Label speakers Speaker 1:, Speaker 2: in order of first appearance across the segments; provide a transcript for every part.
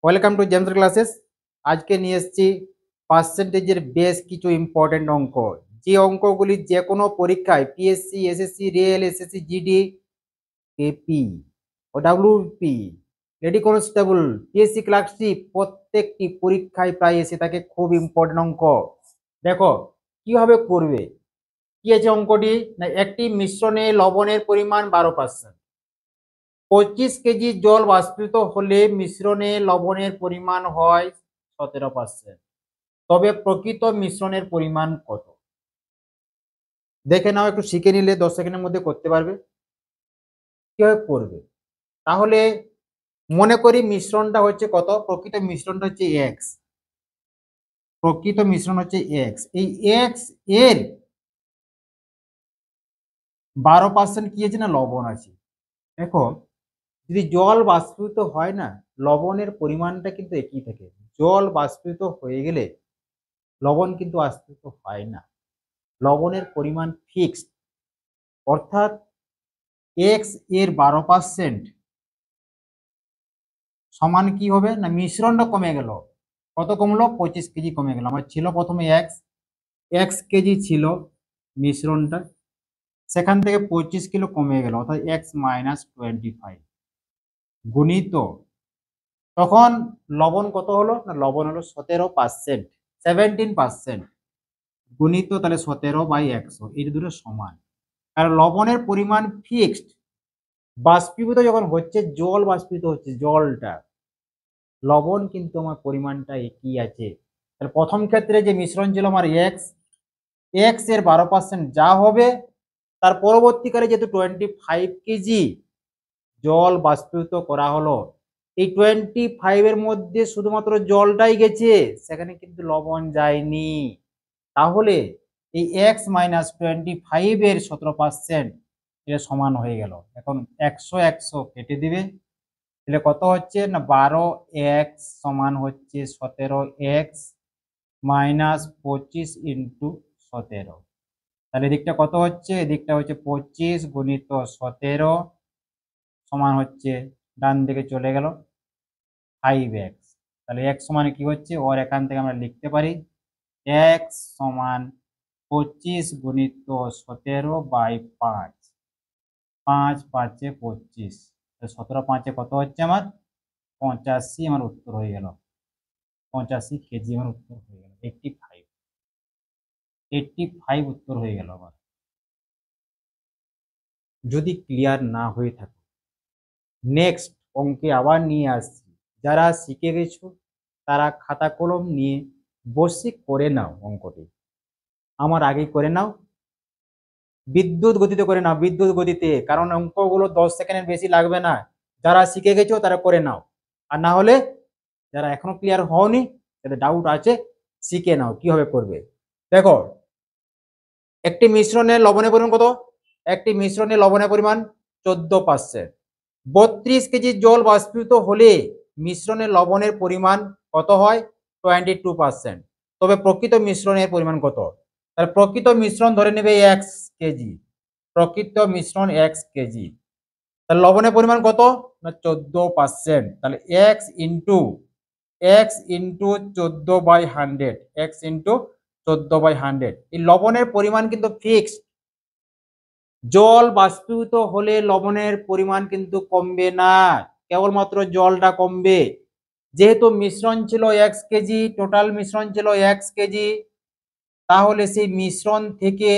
Speaker 1: Welcome to James classes. আজকে নিয়ে এসেছি পার্সেন্টেজের বেশ কিছু ইম্পর্টেন্ট অঙ্ক, যে অঙ্কগুলি যে কোনো পরীক্ষায় PSC, SSC, rail, SSC, GD, AP ও WP, lady constable, PSC clerkship প্রত্যেকটি পরীক্ষায় প্রায় এসে থাকে। খুব ইম্পর্টেন্ট অঙ্ক। দেখো কিভাবে করবে। কি আছে অঙ্কটি না, একটি মিশ্রণে লবণের পরিমাণ 12%। 25 কেজি জল বাষ্পীভূত হলে মিশ্রণে লবণের পরিমাণ হয় 17%। তবে প্রকৃত মিশ্রণের পরিমাণ কত? দেখে নাও, একটু শিখে নিলে 10 সেকেন্ডের মধ্যে করতে পারবে। কিভাবে করবে তাহলে, মনে করি মিশ্রণটা হচ্ছে কত, প্রকৃত মিশ্রণটা হচ্ছে এক্স। প্রকৃত মিশ্রণ হচ্ছে এক্স। এই এক্স এর 12% কি আছে না, লবণ আছে। দেখো, যদি জল বাষ্পীভূত হয় না, লবণের পরিমাণটা কিন্তু একই থাকে। জল বাষ্পীভূত হয়ে গেলে লবণ কিন্তু বাষ্পীভূত হয় না, লবণের পরিমাণ ফিক্সড। অর্থাৎ এক্স এর 12% সমান কি হবে না, মিশ্রণটা কমে গেল। কত কমলো? 25 কেজি কমে গেল। আমার ছিল প্রথমে এক্স, এক্স কেজি ছিল মিশ্রণটা, সেখান থেকে 25 কিলো কমে গেল, অর্থাৎ x-25 গুণিত, তখন লবণ কত হলো না, লবণ হলো 17%, 17%, গুণিত তাহলে 17/100, এই দুটো সমান। কারণ লবণের পরিমাণ ফিক্সড। বাষ্পীভূত যখন হচ্ছে, জল বাষ্পীভূত হচ্ছে, জলটা, লবণ কিন্তু আমার পরিমাণটা একই আছে। তাহলে প্রথম ক্ষেত্রে যে মিশ্রণ ছিল আমার এক্স, এক্স এর 12% যা হবে, তার পরবর্তীকালে যেহেতু 25 কেজি জল বাষ্পীভূত করা হলো, এই 25 এর মধ্যে শুধুমাত্র জলটাই গেছে, সেখানে কিন্তু লবণ যায়নি। তাহলে এই x-25 এর 17% এটা সমান হয়ে গেল। এখন 100 100 কেটে দিবে, তাহলে কত হচ্ছে না, 12x সমান হচ্ছে 17x মাইনাস 25 × 17। তাহলে এদিকটা কত হচ্ছে, এদিকটা হচ্ছে 25 গুণিত 17 সমান হচ্ছে, ডান দিকে চলে গেল 5x। তাহলে x সমান কি হচ্ছে, ওর এখান থেকে আমরা লিখতে পারি x সমান 25 গুণিত 17/5, 5 5 25, 17 5 কত হচ্ছে আমার 85। আমার উত্তর হয়ে গেল 85 কেজি, আমার উত্তর হয়ে গেল 85, 85 উত্তর হয়ে গেল আমার। যদি ক্লিয়ার না হয়ে থাকে, নেক্সট অঙ্কে আবার নিয়ে আসছি। যারা শিখে গেছো তারা খাতা কলম নিয়ে বসে করে নাও অঙ্কটি, আমার আগে করে নাও, বিদ্যুৎ গতিতে করে নাও, বিদ্যুৎ গতিতে, কারণ অঙ্কগুলো 10 সেকেন্ডের বেশি লাগবে না। যারা শিখে গেছো তারা করে নাও, আর না হলে যারা এখনো ক্লিয়ার হওনি, যাদের ডাউট আছে, শিখে নাও কিভাবে করবে। দেখো, একটি মিশ্রণে লবণের পরিমাণ কত, একটি মিশ্রণে লবণের পরিমাণ 14%। 32 কেজি জল বাষ্পীভূত হলে মিশ্রণে লবণের পরিমাণ কত হয়, 22%। তবে প্রকৃত মিশ্রণের পরিমাণ কত? তাহলে প্রকৃত মিশ্রণ ধরে নেবে এক্স কেজি, প্রকৃত মিশ্রণ এক্স কেজি। তাহলে লবণের পরিমাণ কত না, 14%। তাহলে x ইন্টু 14/100, x×14/100। এই লবণের পরিমাণ কিন্তু ফিক্সড। জল বাষ্পীভূত হলে লবণের পরিমাণ কিন্তু কমবে না, কেবলমাত্র জলটা কমবে। যেহেতু মিশ্রণ ছিল এক্স কেজি, টোটাল মিশ্রণ ছিল এক্স কেজি, তাহলে সেই মিশ্রণ থেকে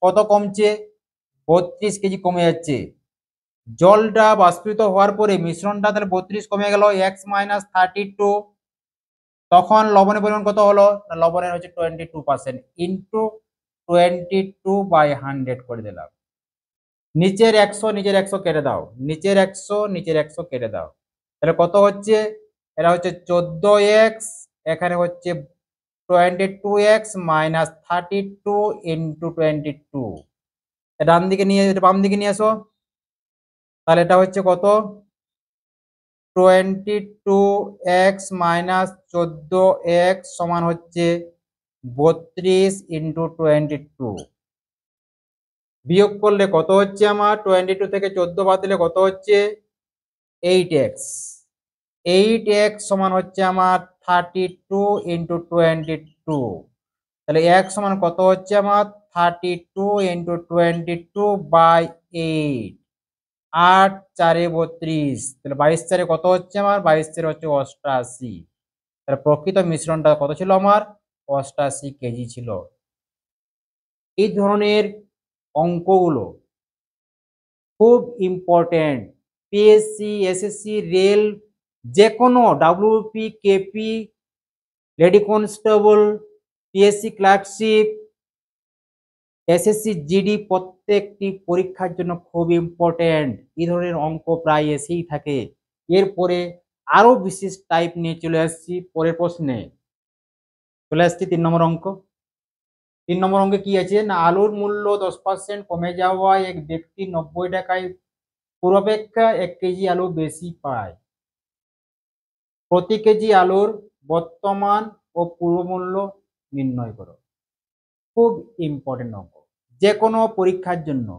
Speaker 1: কত কমছে, 32 কেজি কমে যাচ্ছে। জলটা বাষ্পীভূত হওয়ার পরে মিশ্রণটা তাহলে 32 কমে গেল, x-32। তখন লবণের পরিমাণ কত হলো, লবণের হচ্ছে 22%, ইন্টু 22/100 করে দিলাম। নিচের 100 নিচের 100 কেটে দাও, নিচের 100 নিচের 100 কেটে দাও, তাহলে কত হচ্ছে, এটা হচ্ছে 14x, এখানে হচ্ছে 22x মাইনাস 32 ইন্টু 22। ডান দিকে নিয়ে, বাম দিকে নিয়ে আসো, তাহলে এটা হচ্ছে কত, 22x-14x সমান হচ্ছে 32 ইন্টু 22। বিয়োগ করলে কত হচ্ছে আমার, 22 থেকে 14 বাদ দিলে কত হচ্ছে, 8x। 8x সমান হচ্ছে আমার 32 ইন্টু 22। তাহলে x সমান কত হচ্ছে আমার 32 ইন্টু 22 বাই 8। 8 4 32। তাহলে 22 4 কত হচ্ছে আমার? 22 4 হচ্ছে 88। তাহলে প্রকৃত মিশ্রণটা কত ছিল আমার? 88 কেজি ছিল। এই ধরনের অঙ্কগুলো খুব ইম্পর্টেন্ট। পিএসসি, এসএসসি, রেল, যে কোনো WP, KP, lady constable, PSC clerkship, SSC GD প্রত্যেকটি পরীক্ষার জন্য খুব ইম্পর্টেন্ট। এই ধরনের অঙ্ক প্রায় এসেই থাকে। এরপরে আরো বিশেষ টাইপ নিয়ে চলে আসছি পরের প্রশ্নে। চলে আসছি 3 নম্বর অঙ্ক। 3 নম্বর অঙ্কে কি আছে না, আলুর মূল্য 10% কমে যাওয়ায় এক ব্যক্তি 90 টাকায় পূর্বাপেক্ষা 1 কেজি আলু বেশি পায়। প্রতি কেজি আলুর বর্তমান ও পূর্ব মূল্য নির্ণয় করো। খুব ইম্পর্টেন্ট অঙ্ক, যে কোনো পরীক্ষার জন্য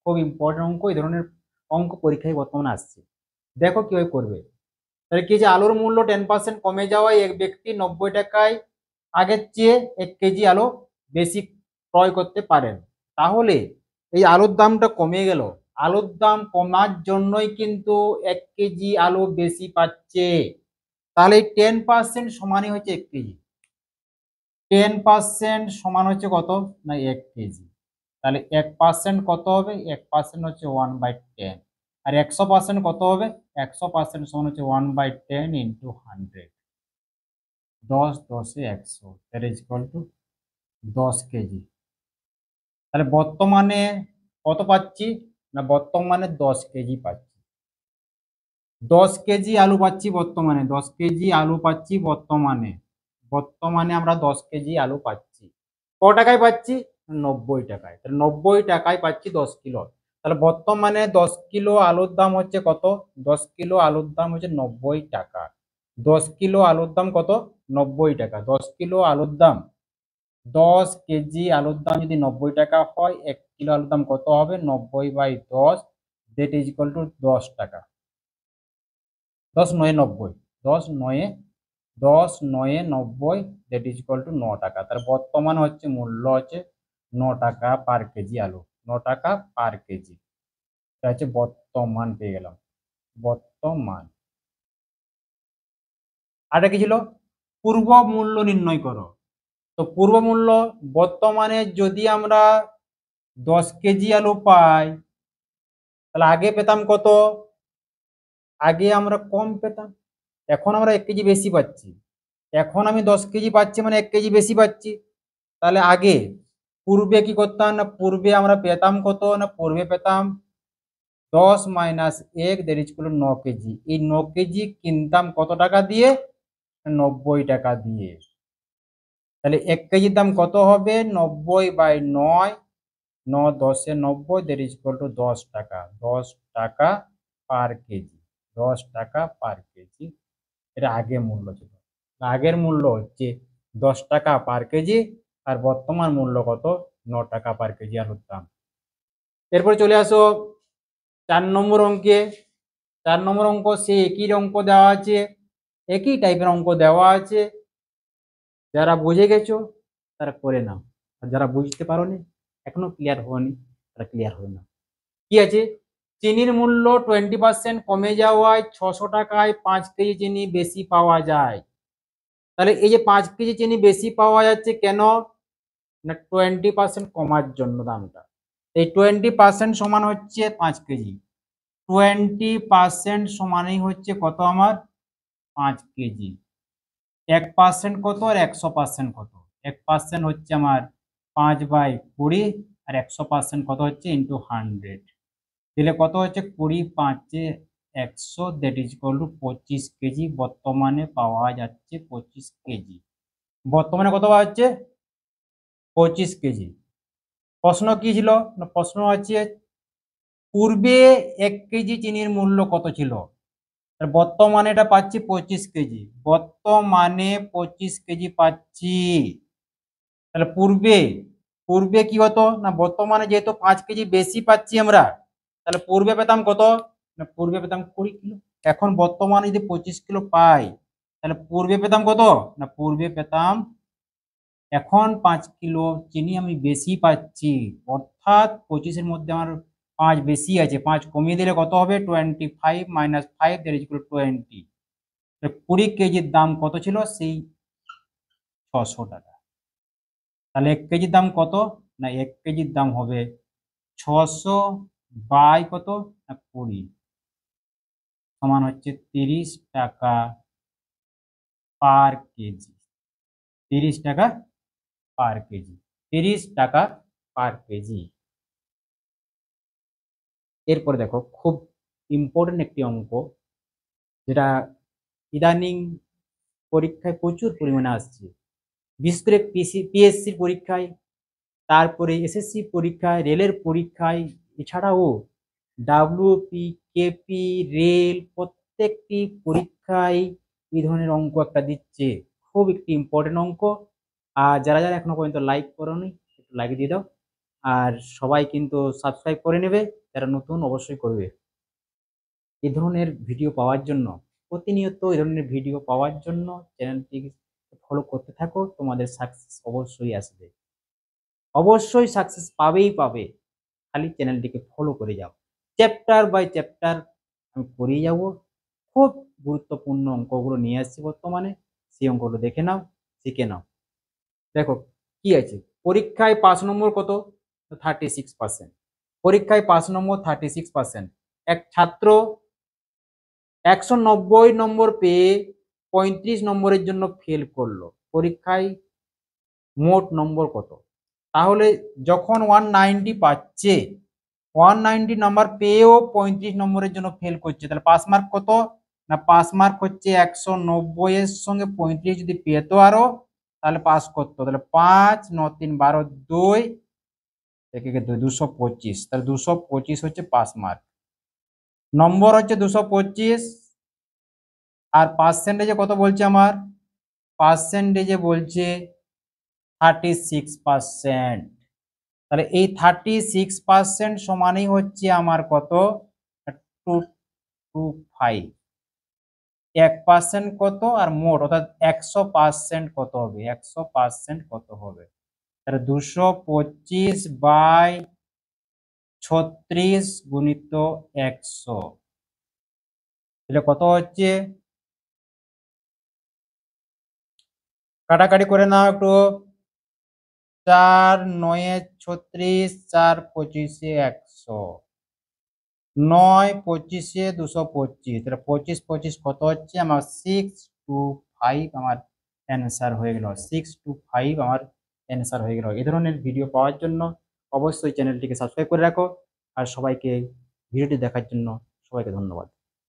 Speaker 1: খুব ইম্পর্টেন্ট অঙ্ক। এই ধরনের অঙ্ক পরীক্ষায় বর্তমানে আসছে। দেখো কিভাবে করবে। তাহলে কি যে আলুর মূল্য 10% কমে যাওয়ায় এক ব্যক্তি 90 টাকায় আগের চেয়ে 1 কেজি আলু বেশি ক্রয় করতে পারেন। তাহলে এই আলুর দামটা কমে গেল, আলুর দাম কমার জন্যই কিন্তু 1 কেজি আলু বেশি পাচ্ছে। তাহলে 10% সমানই হচ্ছে 1 কেজি। 10% সমান হচ্ছে কত না 1 কেজি। তাহলে 1% কত হবে? 1% হচ্ছে 1/10। আর 100% কত হবে? 100% সমান হচ্ছে 1/10 into 100। 10 10 A 100, that is equal to 10 KG. তাহলে বর্তমানে কত পাচ্ছি না, বর্তমানে 10 কেজি পাচ্ছি। 10 কেজি আলু পাচ্ছি বর্তমানে, 10 কেজি আলু পাচ্ছি বর্তমানে। বর্তমানে আমরা 10 কেজি আলু পাচ্ছি। ক টাকায় পাচ্ছি? 90 টাকায়। তাহলে 90 টাকায় পাচ্ছি 10 কিলো। তাহলে বর্তমানে 10 কিলো আলুর দাম হচ্ছে কত? 10 কিলো আলুর দাম হচ্ছে 90 টাকা। 10 কিলো আলুর দাম কত? 90 টাকা। 10 কিলো আলুর দাম, 10 কেজি আলুর দাম যদি 90 টাকা হয়, 1 কিলো আলুর দাম কত হবে? 90/10, দ্যাট ইজ ইকুয়াল টু 10 টাকা। 10 9 90, 10 9 10 9 90, দ্যাট ইজ ইকুয়াল টু 9 টাকা। তার বর্তমান হচ্ছে মূল্য হচ্ছে 9 টাকা পার কেজি আলু। 9 টাকা পার কেজি, এটা হচ্ছে বর্তমান পেয়ে গেলাম। বর্তমান। আর কি ছিল? পূর্ব মূল্য নির্ণয় করো। তো পূর্ব মূল্য, বর্তমানে যদি আমরা 10 কেজি আলু পাই, তাহলে আগে পেতাম কত? আগে আমরা কম পেতাম, এখন আমরা 1 কেজি বেশি পাচ্ছি। এখন আমি 10 কেজি পাচ্ছি মানে 1 কেজি বেশি পাচ্ছি। তাহলে আগে, পূর্বে কি করতাম না, পূর্বে আমরা পেতাম কত না, পূর্বে পেতাম 10 minus 1, that is equal to 9 KG. এই 9 কেজি কিনতাম কত টাকা দিয়ে? 90 টাকা দিয়ে। তাহলে 1 কেজির দাম কত হবে? 90/9, 9 10 এ 90, দ্যাট ইজ ইকুয়াল টু 10 টাকা। 10 টাকা পার কেজি। 10 টাকা পার কেজি, এটা আগে মূল্য ছিল। আগের মূল্য হচ্ছে 10 টাকা পার কেজি, আর বর্তমান মূল্য কত? 9 টাকা পার কেজি আলুর দাম। এরপরে চলে আসো 4 নম্বর অঙ্কে। 4 নম্বর অঙ্ক সে একই অঙ্ক দেওয়া আছে, একই টাইপের অঙ্ক দেওয়া আছে। যারা বুঝে গেছো তারা করে নাও, আর যারা বুঝতে পারোনি, এখনো ক্লিয়ার হয়নি, তারা ক্লিয়ার হয়ে নাও। কি আছে? চিনির মূল্য 20% কমে যাওয়ায় 600 টাকায় 5 কেজি চিনি বেশি পাওয়া যায়। তাহলে এই যে 5 কেজি চিনি বেশি পাওয়া যাচ্ছে কেন না, 20% কমার জন্য দামটা। এই 20% সমান হচ্ছে 5 কেজি। 20% সমানই হচ্ছে কত আমার? 5 কেজি। 1% কত আর 100% কত? 1% হচ্ছে আমার 5/20, আর 100% কত হচ্ছে ইন্টু 100। দিলে কত হচ্ছে? 20 5 এ 100, that is equal to 25 KG বর্তমানে পাওয়া যাচ্ছে। 25 কেজি বর্তমানে কত পাওয়া যাচ্ছে? 25 কেজি। প্রশ্ন কি ছিল না, প্রশ্ন হচ্ছে পূর্বে 1 কেজি চিনির মূল্য কত ছিল? আর বর্তমানে এটা পাচ্ছি 25 কেজি। বর্তমানে 25 কেজি পাচ্ছি। তাহলে পূর্বে, পূর্বে কি হতো না, বর্তমানে যেহেতু 5 কেজি বেশি পাচ্ছি আমরা, তাহলে পূর্বে পেতাম কত না, পূর্বে পেতাম 20 কিলো। এখন বর্তমানে যদি 25 কিলো পাই, তাহলে পূর্বে পেতাম কত? না পূর্বে পেতাম, এখন 5 কিলো চিনি আমি বেশি পাচ্ছি, অর্থাৎ 25-এর মধ্যে আমার 5 বেশি আছে, 5 কমিয়ে দিলে কত হবে? 25 minus 5 that is equal to 20। 20 কেজির দাম কত ছিল? সেই 600 টাকা। তাহলে 1 কেজির দাম কত? না 1 কেজির দাম হবে 600 বাই কত? না 20, সমান হচ্ছে 30 টাকা পার কেজি। 30 টাকা পার কেজি, 30 টাকা পার কেজি। এরপরে দেখো খুব ইম্পর্টেন্ট একটি অঙ্ক, যেটা ইদানিং পরীক্ষায় প্রচুর পরিমাণে আসছে, বিশেষ করে পিএসসির পরীক্ষায়, তারপরে এসএসসি পরীক্ষায়, রেলের পরীক্ষায়, এছাড়াও ডাব্লিউপি, কেপি, রেল প্রত্যেকটি পরীক্ষায় এই ধরনের অঙ্ক একটা দিচ্ছে। খুব একটি ইম্পর্টেন্ট অঙ্ক। আর যারা যারা এখনো পর্যন্ত লাইক করোনি, একটু লাইক দিয়ে দাও। আর সবাই কিন্তু সাবস্ক্রাইব করে নেবে, যারা নতুন অবশ্যই করবে। এই ধরনের ভিডিও পাওয়ার জন্য, প্রতিনিয়ত এই ধরনের ভিডিও পাওয়ার জন্য চ্যানেলটি ফলো করতে থাকো, তোমাদের সাকসেস অবশ্যই আসবে, অবশ্যই সাকসেস পাবেই পাবে। খালি চ্যানেলটিকে ফলো করে যাও, চ্যাপ্টার বাই চ্যাপ্টার আমি করিয়ে যাব। খুব গুরুত্বপূর্ণ অঙ্কগুলো নিয়ে আসছি বর্তমানে, সেই অঙ্কগুলো দেখে নাও, শিখে নাও। দেখো কি আছে, পরীক্ষায় 5 নম্বর কত? 36%। পরীক্ষায় 5 নম্বর 36%। এক ছাত্র 190 নম্বর পেয়ে 35 নম্বরের জন্য ফেল করলো, পরীক্ষায় মোট নম্বর কত? তাহলে যখন 190 পাচ্ছে, 190 নাম্বার পেয়েও 35 নম্বরের জন্য ফেল করছে, তাহলে পাস মার্ক কত? না পাস মার্ক হচ্ছে 190 এর সঙ্গে 35 যদি পেতো আরো, তাহলে পাস করতো। তাহলে 5 9 3 12 2 একে 225, তাহলে 225 হচ্ছে পাস মার্ক। নম্বর হচ্ছে 225, আর পার্সেন্টেজে কত বলছে আমার? পার্সেন্টেজে বলছে 36%। তাহলে এই 36% সমানই হচ্ছে আমার কত? 225। 1% কত আর মোট, অর্থাৎ 100% কত হবে? 100% কত হবে? তাহলে 225 বাই 36 গুণিত 100, তাহলে কত হচ্ছে? কাটাকাটি করে নাও একটু। 4 9 36, 4 25 100, 9 25 225, তাহলে 25 25 কত হচ্ছে আমার? 625 আমার অ্যান্সার হয়ে গেল। 625 আমার অ্যান্সার হয়ে গেল। এই ধরনের ভিডিও পাওয়ার জন্য অবশ্যই চ্যানেলটিকে সাবস্ক্রাইব করে রাখো। আর সবাইকে ভিডিওটি দেখার জন্য সবাইকে ধন্যবাদ।